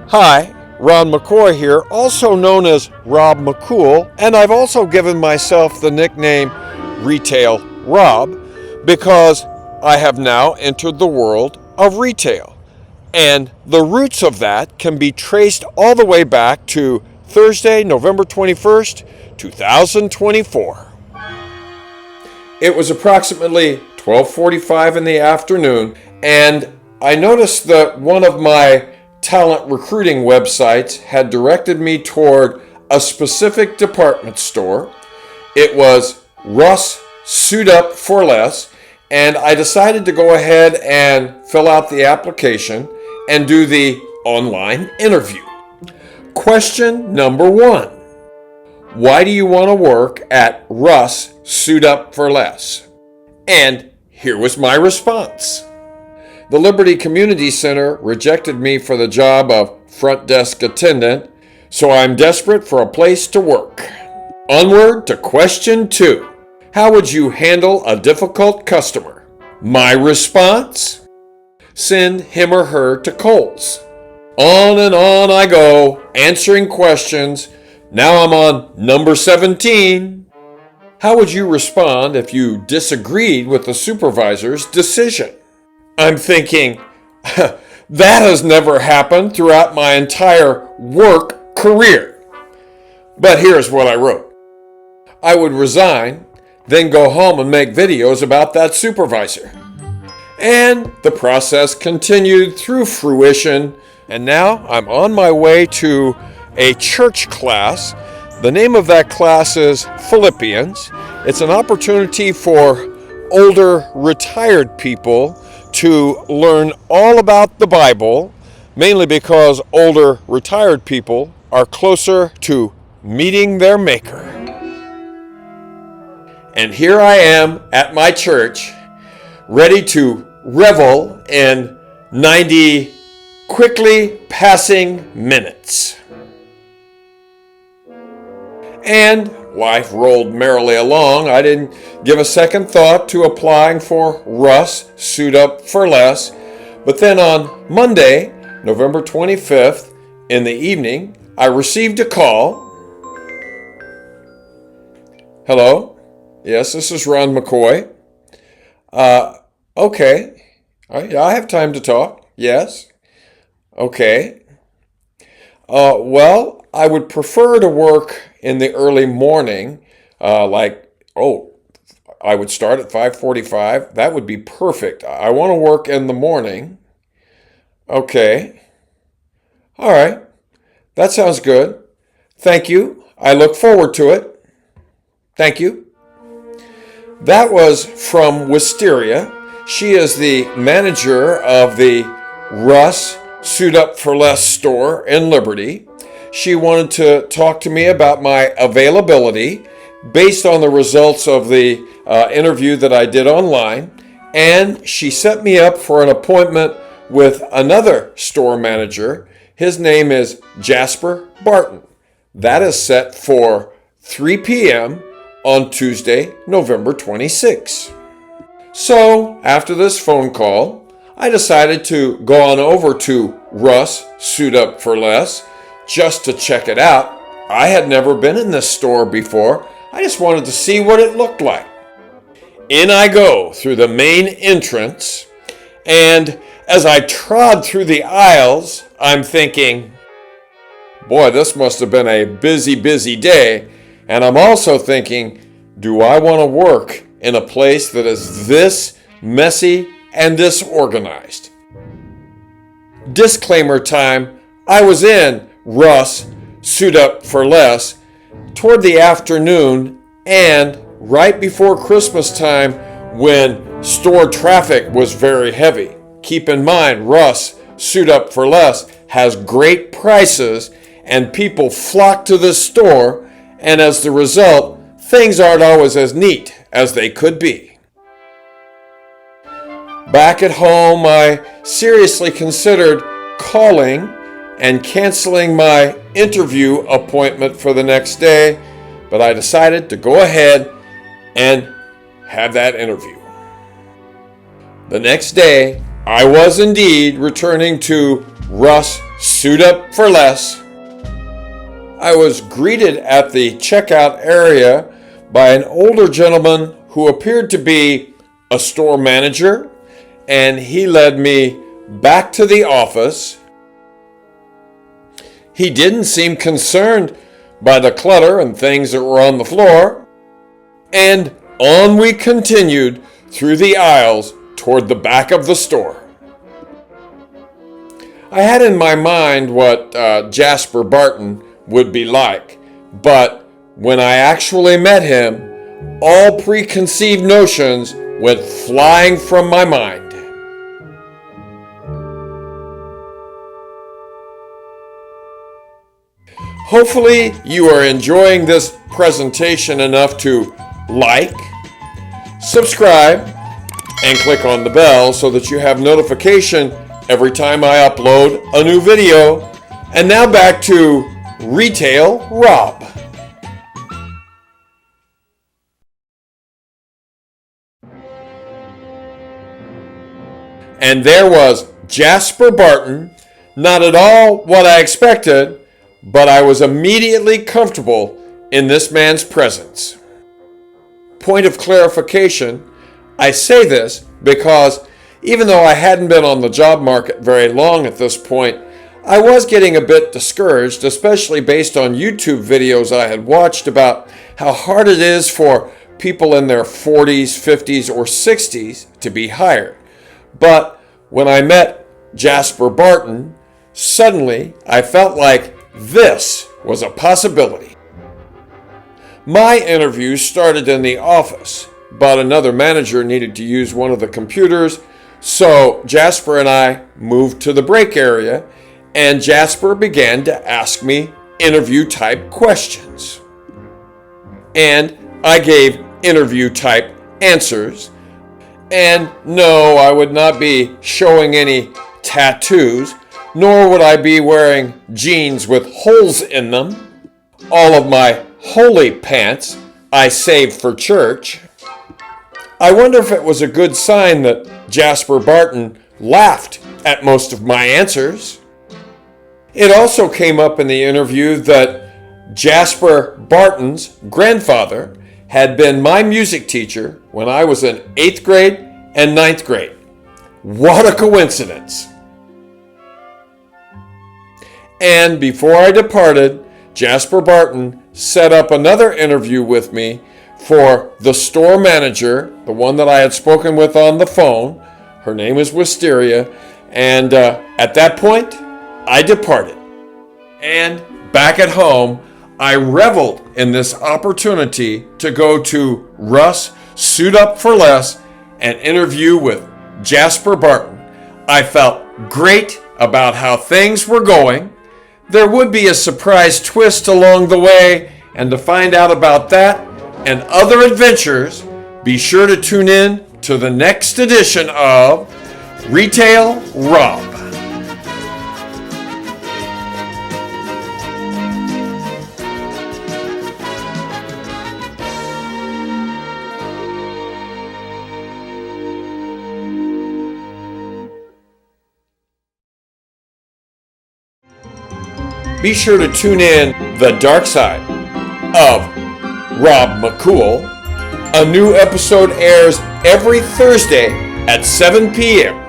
Hi, Ron McCoy here, also known as Rob McCool, and I've also given myself the nickname Retail Rob because I have now entered the world of retail. And the roots of that can be traced all the way back to Thursday, November 21st, 2024. It was approximately 12:45 in the afternoon, and I noticed that one of my talent recruiting websites had directed me toward a specific department store. It was Russ Suit Up for Less, and I decided to go ahead and fill out the application and do the online interview. Question number 1. Why do you want to work at Russ Suit Up for Less? And here was my response. The Liberty Community Center rejected me for the job of front desk attendant, so I'm desperate for a place to work. Onward to question 2. How would you handle a difficult customer? My response? Send him or her to Kohl's. On and on I go, answering questions. Now I'm on number 17. How would you respond if you disagreed with the supervisor's decision? I'm thinking, that has never happened throughout my entire work career. But here's what I wrote. I would resign, then go home and make videos about that supervisor. And the process continued through fruition, and now I'm on my way to a church class. The name of that class is Philippians. It's an opportunity for older retired people to learn all about the Bible, mainly because older retired people are closer to meeting their Maker. And here I am at my church, ready to revel in 90 quickly passing minutes. And life rolled merrily along. I didn't give a second thought to applying for Russ Suit Up for Less. But then on Monday, November 25th, in the evening, I received a call. Hello? Yes, this is Ron McCoy. Okay. I have time to talk. Yes. Okay. Well, I would prefer to work in the early morning, I would start at 5:45. That would be perfect. I want to work in the morning. Okay. All right. That sounds good. Thank you. I look forward to it. Thank you. That was from Wisteria. She is the manager of the Russ Suit Up for Less store in Liberty. She wanted to talk to me about my availability based on the results of the interview that I did online, and she set me up for an appointment with another store manager. His name is Jasper Barton. That is set for 3 p.m. on Tuesday, November 26. So, after this phone call, I decided to go on over to Russ Suit Up for Less just to check it out. I had never been in this store before. I just wanted to see what it looked like. In I go through the main entrance, and as I trod through the aisles, I'm thinking, boy, this must have been a busy, busy day. And I'm also thinking, do I want to work in a place that is this messy and disorganized? Disclaimer time, I was in Russ Suit Up for Less toward the afternoon and right before Christmas time when store traffic was very heavy. Keep in mind, Russ Suit Up for Less has great prices and people flock to this store, and as the result, things aren't always as neat as they could be. Back at home, I seriously considered calling and canceling my interview appointment for the next day, but I decided to go ahead and have that interview. The next day, I was indeed returning to Russ Suit Up for Less. I was greeted at the checkout area by an older gentleman who appeared to be a store manager, and he led me back to the office. He didn't seem concerned by the clutter and things that were on the floor, and on we continued through the aisles toward the back of the store. I had in my mind what Jasper Barton would be like, but when I actually met him, all preconceived notions went flying from my mind. Hopefully you are enjoying this presentation enough to like, subscribe, and click on the bell so that you have notification every time I upload a new video. And now back to Retail Rob. And there was Jasper Barton, not at all what I expected, but I was immediately comfortable in this man's presence. Point of clarification, I say this because even though I hadn't been on the job market very long at this point, I was getting a bit discouraged, especially based on YouTube videos I had watched about how hard it is for people in their 40s, 50s, or 60s to be hired. But when I met Jasper Barton, suddenly I felt like this was a possibility. My interview started in the office, but another manager needed to use one of the computers, so Jasper and I moved to the break area, and Jasper began to ask me interview-type questions. And I gave interview-type answers. And no, I would not be showing any tattoos, nor would I be wearing jeans with holes in them. All of my holy pants I saved for church. I wonder if it was a good sign that Jasper Barton laughed at most of my answers. It also came up in the interview that Jasper Barton's grandfather had been my music teacher when I was in 8th grade and 9th grade. What a coincidence! And before I departed, Jasper Barton set up another interview with me for the store manager, the one that I had spoken with on the phone. Her name is Wisteria. And at that point, I departed. And back at home, I reveled in this opportunity to go to Russ Suit Up for Less and interview with Jasper Barton. I felt great about how things were going. There would be a surprise twist along the way, and to find out about that and other adventures, be sure to tune in to the next edition of Retail Rob. Be sure to tune in The Dark Side of Rob McCool. A new episode airs every Thursday at 7 p.m.